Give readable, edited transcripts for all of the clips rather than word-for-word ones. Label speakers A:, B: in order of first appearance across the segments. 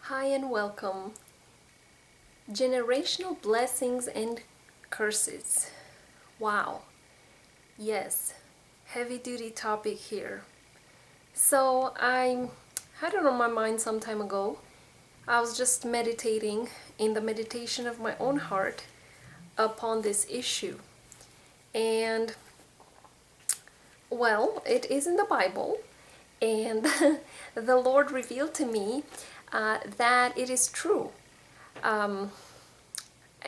A: Hi and welcome. Generational blessings and curses. Wow. Yes, heavy duty topic here. So I had it on my mind some time ago. I was just meditating in the meditation of my own heart upon this issue. And well, it is in the Bible, and the Lord revealed to me that it is true. Um,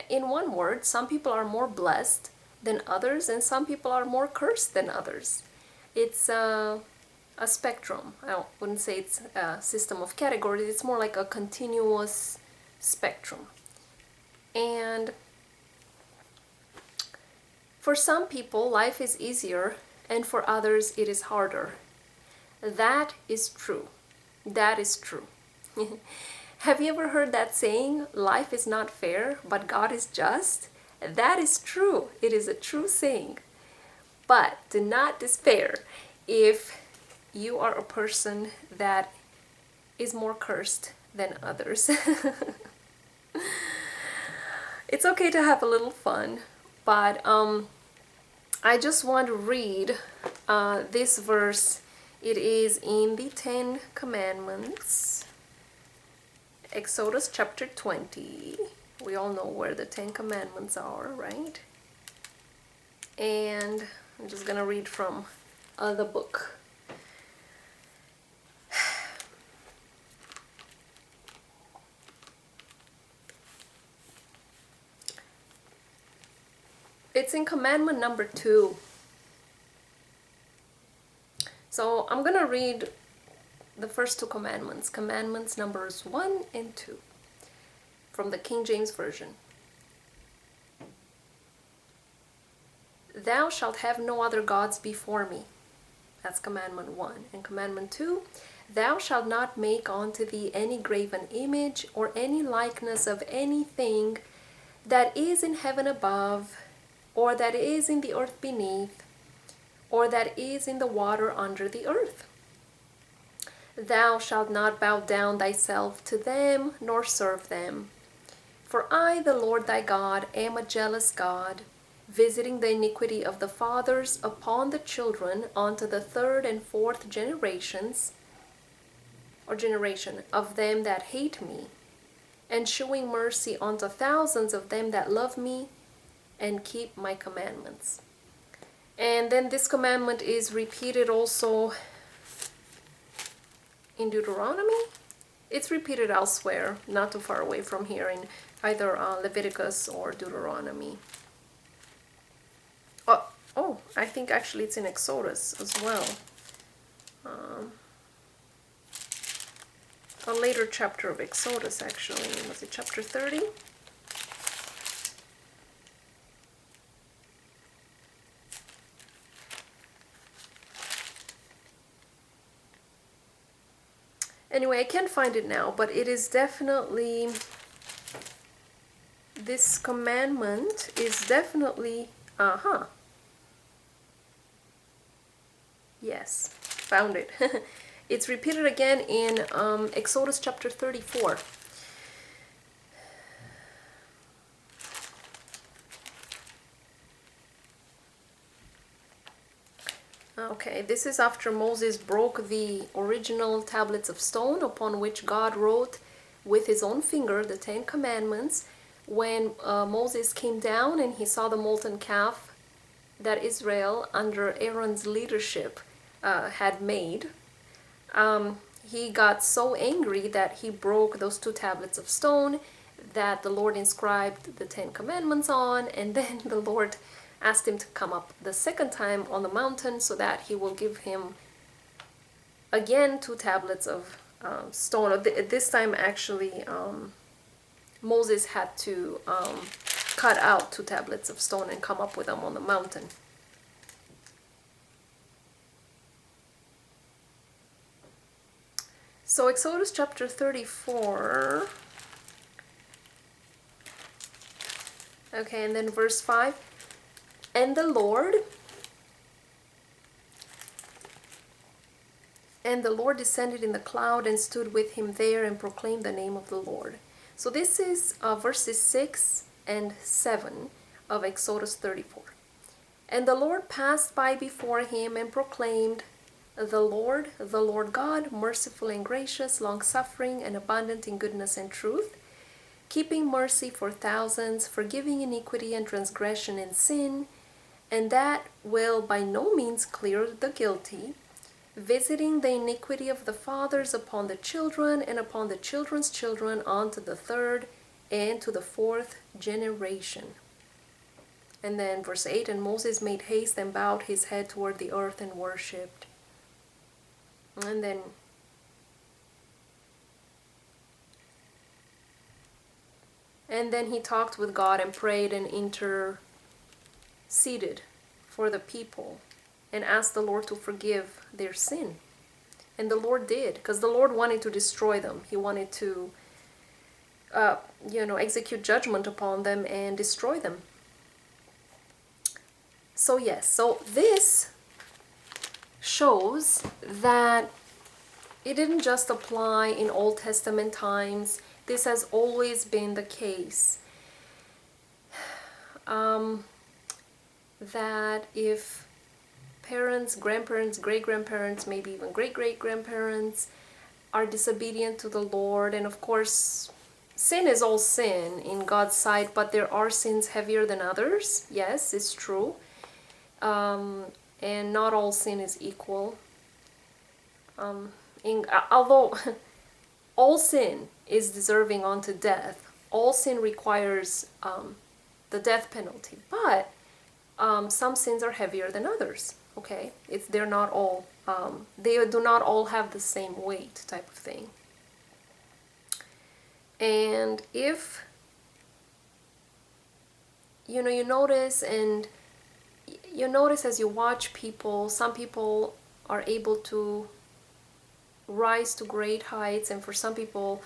A: in one word, some people are more blessed than others, and some people are more cursed than others. It's a spectrum. I wouldn't say it's a system of categories, it's more like a continuous spectrum. And for some people, life is easier, and for others, it is harder. That is true. That is true. Have you ever heard that saying, life is not fair, but God is just? That is true. It is a true saying. But do not despair if you are a person that is more cursed than others. It's okay to have a little fun, but I just want to read this verse. It is in the Ten Commandments. Exodus chapter 20. We all know where the Ten Commandments are, right? And I'm just gonna read from the book. It's in commandment number 2. So I'm gonna read the first 2 commandments, commandments numbers 1 and 2, from the King James Version. Thou shalt have no other gods before me. That's commandment 1. And commandment 2, thou shalt not make unto thee any graven image or any likeness of anything that is in heaven above, or that is in the earth beneath, or that is in the water under the earth. Thou shalt not bow down thyself to them, nor serve them. For I, the Lord thy God, am a jealous God, visiting the iniquity of the fathers upon the children unto the 3rd and 4th generations, or generation, of them that hate me, and shewing mercy unto thousands of them that love me and keep my commandments. And then this commandment is repeated also in Deuteronomy. It's repeated elsewhere, not too far away from here, in either Leviticus or Deuteronomy. Oh, I think actually it's in Exodus as well. A later chapter of Exodus, actually. Was it chapter 30? Anyway, I can't find it now, but it is definitely, this commandment is definitely, yes, found it. It's repeated again in Exodus chapter 34. Okay, this is after Moses broke the original tablets of stone upon which God wrote with his own finger the 10 Commandments. When Moses came down and he saw the molten calf that Israel, under Aaron's leadership, had made, he got so angry that he broke those 2 tablets of stone that the Lord inscribed the 10 Commandments on, and then the Lord asked him to come up the second time on the mountain so that he will give him again 2 tablets of stone. This time actually Moses had to cut out 2 tablets of stone and come up with them on the mountain. So Exodus chapter 34, okay, and then verse 5, and the Lord And the Lord descended in the cloud and stood with him there and proclaimed the name of the Lord. So this is verses 6 and 7 of Exodus 34. And the Lord passed by before him and proclaimed, the Lord God, merciful and gracious, long-suffering and abundant in goodness and truth, keeping mercy for thousands, forgiving iniquity and transgression and sin, and that will by no means clear the guilty, visiting the iniquity of the fathers upon the children and upon the children's children unto the third and to the fourth generation. And then verse 8, and Moses made haste and bowed his head toward the earth and worshipped. And then he talked with God and prayed and interceded for the people and asked the Lord to forgive their sin. And the Lord did, because the Lord wanted to destroy them. He wanted to, execute judgment upon them and destroy them. So yes, so this shows that it didn't just apply in Old Testament times. This has always been the case. That if parents, grandparents, great-grandparents, maybe even great-great-grandparents are disobedient to the Lord, and of course, sin is all sin in God's sight, but there are sins heavier than others. Yes, it's true. And not all sin is equal. Although all sin is deserving unto death, all sin requires the death penalty, but some sins are heavier than others. Okay, they're not all they do not all have the same weight, type of thing. And if you notice as you watch people, some people are able to rise to great heights, and for some people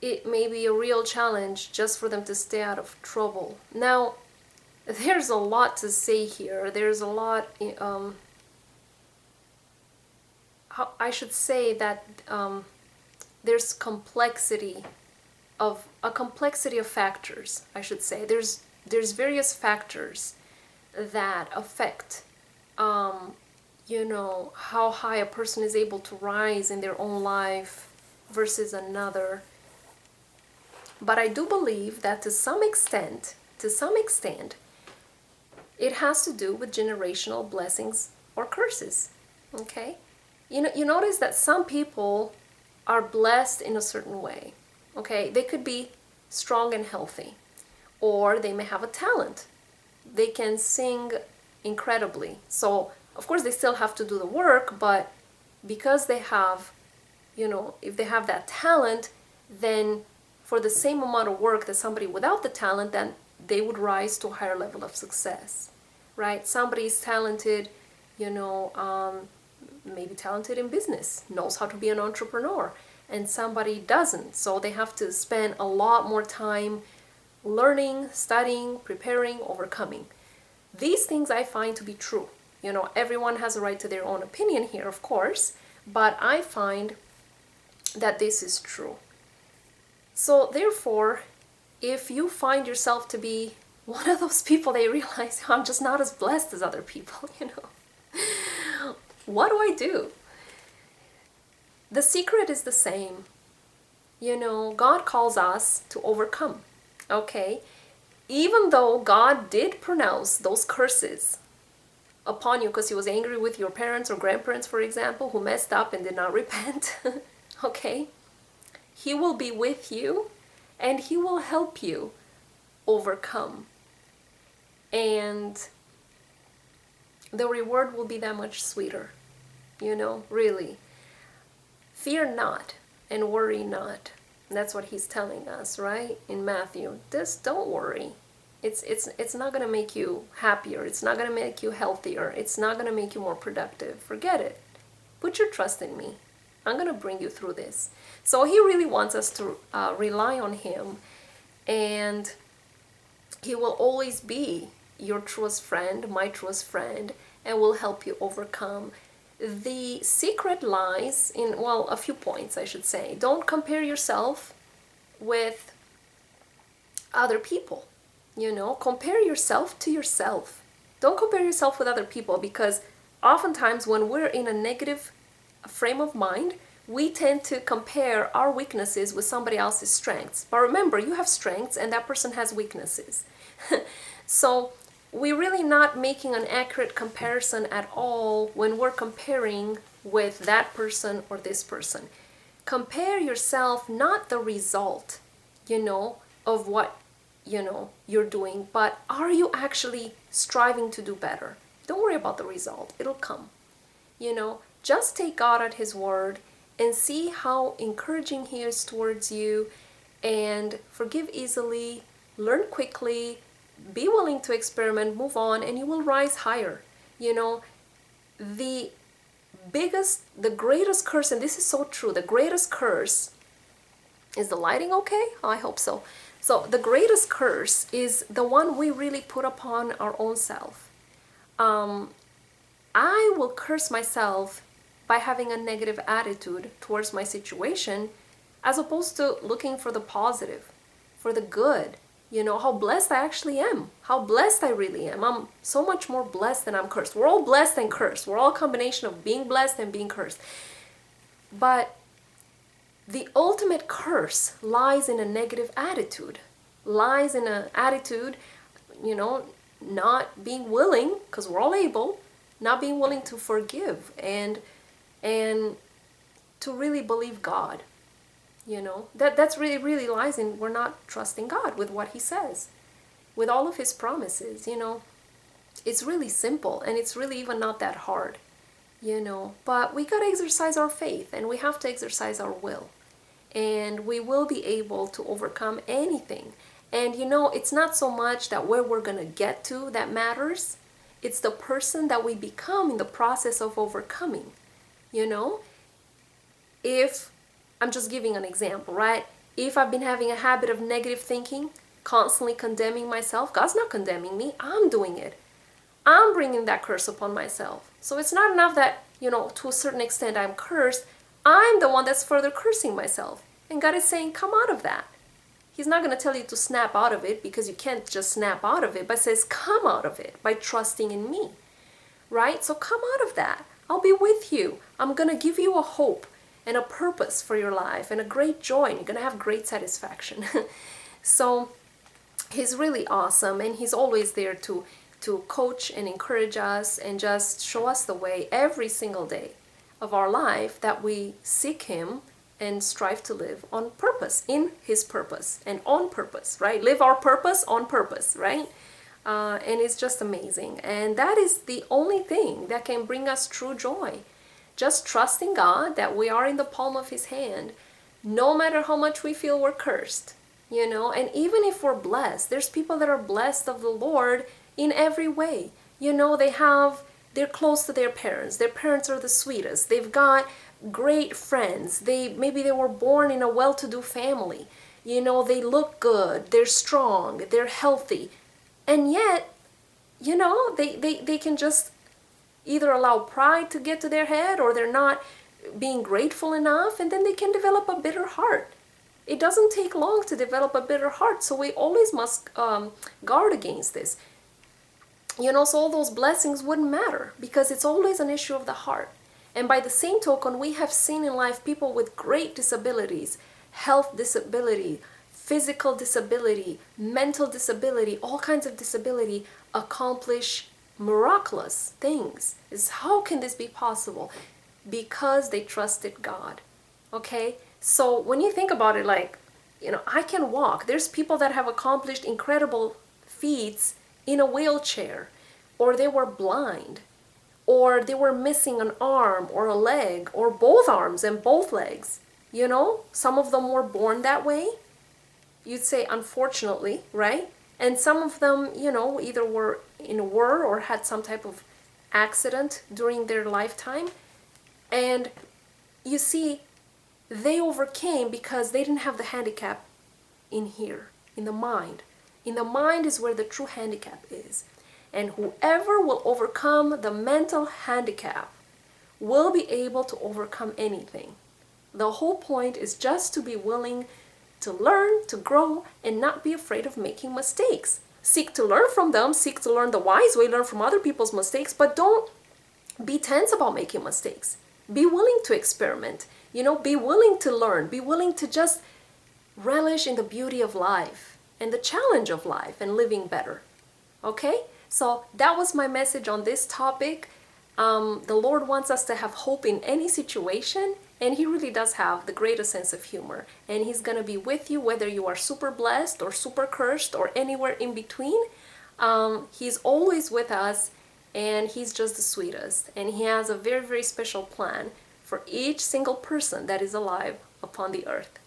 A: it may be a real challenge just for them to stay out of trouble. Now, there's a lot to say here. There's a lot, I should say that there's a complexity of factors, I should say. There's various factors that affect, how high a person is able to rise in their own life versus another. But I do believe that to some extent, it has to do with generational blessings or curses. Okay? You notice that some people are blessed in a certain way. Okay? They could be strong and healthy, or they may have a talent. They can sing incredibly. So, of course, they still have to do the work, but because they have, if they have that talent, then for the same amount of work that somebody without the talent, then they would rise to a higher level of success, right? Somebody is talented, maybe talented in business, knows how to be an entrepreneur, and somebody doesn't. So they have to spend a lot more time learning, studying, preparing, overcoming. These things I find to be true. Everyone has a right to their own opinion here, of course, but I find that this is true. So therefore, if you find yourself to be one of those people that realize, I'm just not as blessed as other people, what do I do? The secret is the same. God calls us to overcome, okay? Even though God did pronounce those curses upon you because he was angry with your parents or grandparents, for example, who messed up and did not repent, okay? He will be with you and he will help you overcome. And the reward will be that much sweeter, really. Fear not and worry not. That's what he's telling us, right? In Matthew. Just don't worry. It's not going to make you happier. It's not going to make you healthier. It's not going to make you more productive. Forget it. Put your trust in me. I'm going to bring you through this. So he really wants us to rely on him, and he will always be your truest friend, my truest friend, and will help you overcome. The secret lies in, well, a few points, I should say. Don't compare yourself with other people. Compare yourself to yourself. Don't compare yourself with other people, because oftentimes when we're in a negative frame of mind, we tend to compare our weaknesses with somebody else's strengths. But remember, you have strengths and that person has weaknesses. So we're really not making an accurate comparison at all when we're comparing with that person or this person. Compare yourself, not the result, of what, you're doing, but are you actually striving to do better? Don't worry about the result. It'll come. Just take God at His word and see how encouraging He is towards you, and forgive easily, learn quickly, be willing to experiment, move on, and you will rise higher. The greatest curse, and this is so true, the greatest curse is the lighting okay? I hope so. So the greatest curse is the one we really put upon our own self. I will curse myself by having a negative attitude towards my situation, as opposed to looking for the positive, for the good. How blessed I actually am, how blessed I really am. I'm so much more blessed than I'm cursed. We're all blessed and cursed. We're all a combination of being blessed and being cursed. But the ultimate curse lies in a negative attitude, lies in an attitude, not being willing, because we're all able, not being willing to forgive and to really believe God. That's really lies in, we're not trusting God with what He says, with all of His promises. It's really simple, and it's really even not that hard. But we got to exercise our faith, and we have to exercise our will, and we will be able to overcome anything. And it's not so much that where we're going to get to that matters. It's the person that we become in the process of overcoming. If I'm just giving an example, right? If I've been having a habit of negative thinking, constantly condemning myself, God's not condemning me, I'm doing it. I'm bringing that curse upon myself. So it's not enough that, to a certain extent I'm cursed. I'm the one that's further cursing myself. And God is saying, come out of that. He's not going to tell you to snap out of it, because you can't just snap out of it, but says come out of it by trusting in me, right? So come out of that. I'll be with you. I'm going to give you a hope and a purpose for your life and a great joy, and you're going to have great satisfaction. So He's really awesome, and He's always there to coach and encourage us and just show us the way every single day of our life, that we seek Him and strive to live on purpose, in His purpose and on purpose, right? Live our purpose on purpose, right? And it's just amazing. And that is the only thing that can bring us true joy. Just trusting God that we are in the palm of His hand, no matter how much we feel we're cursed, and even if we're blessed, there's people that are blessed of the Lord in every way. They're close to their parents. Their parents are the sweetest. They've got great friends. Maybe they were born in a well-to-do family. They look good. They're strong. They're healthy. And yet, they can just either allow pride to get to their head, or they're not being grateful enough, and then they can develop a bitter heart. It doesn't take long to develop a bitter heart, so we always must guard against this. So all those blessings wouldn't matter, because it's always an issue of the heart. And by the same token, we have seen in life people with great disabilities, health disability, physical disability, mental disability, all kinds of disability, accomplish miraculous things. How can this be possible? Because they trusted God. Okay? So when you think about it, I can walk. There's people that have accomplished incredible feats in a wheelchair, or they were blind, or they were missing an arm or a leg, or both arms and both legs. Some of them were born that way. You'd say, unfortunately, right? And some of them, either were or had some type of accident during their lifetime. And you see, they overcame because they didn't have the handicap in here, in the mind. In the mind is where the true handicap is. And whoever will overcome the mental handicap will be able to overcome anything. The whole point is just to be willing to learn, to grow, and not be afraid of making mistakes. Seek to learn from them, seek to learn the wise way, learn from other people's mistakes, but don't be tense about making mistakes. Be willing to experiment, be willing to learn, be willing to just relish in the beauty of life and the challenge of life and living better. Okay? So that was my message on this topic. The Lord wants us to have hope in any situation, and He really does have the greatest sense of humor. And He's going to be with you whether you are super blessed or super cursed or anywhere in between. He's always with us, and He's just the sweetest. And He has a very, very special plan for each single person that is alive upon the earth.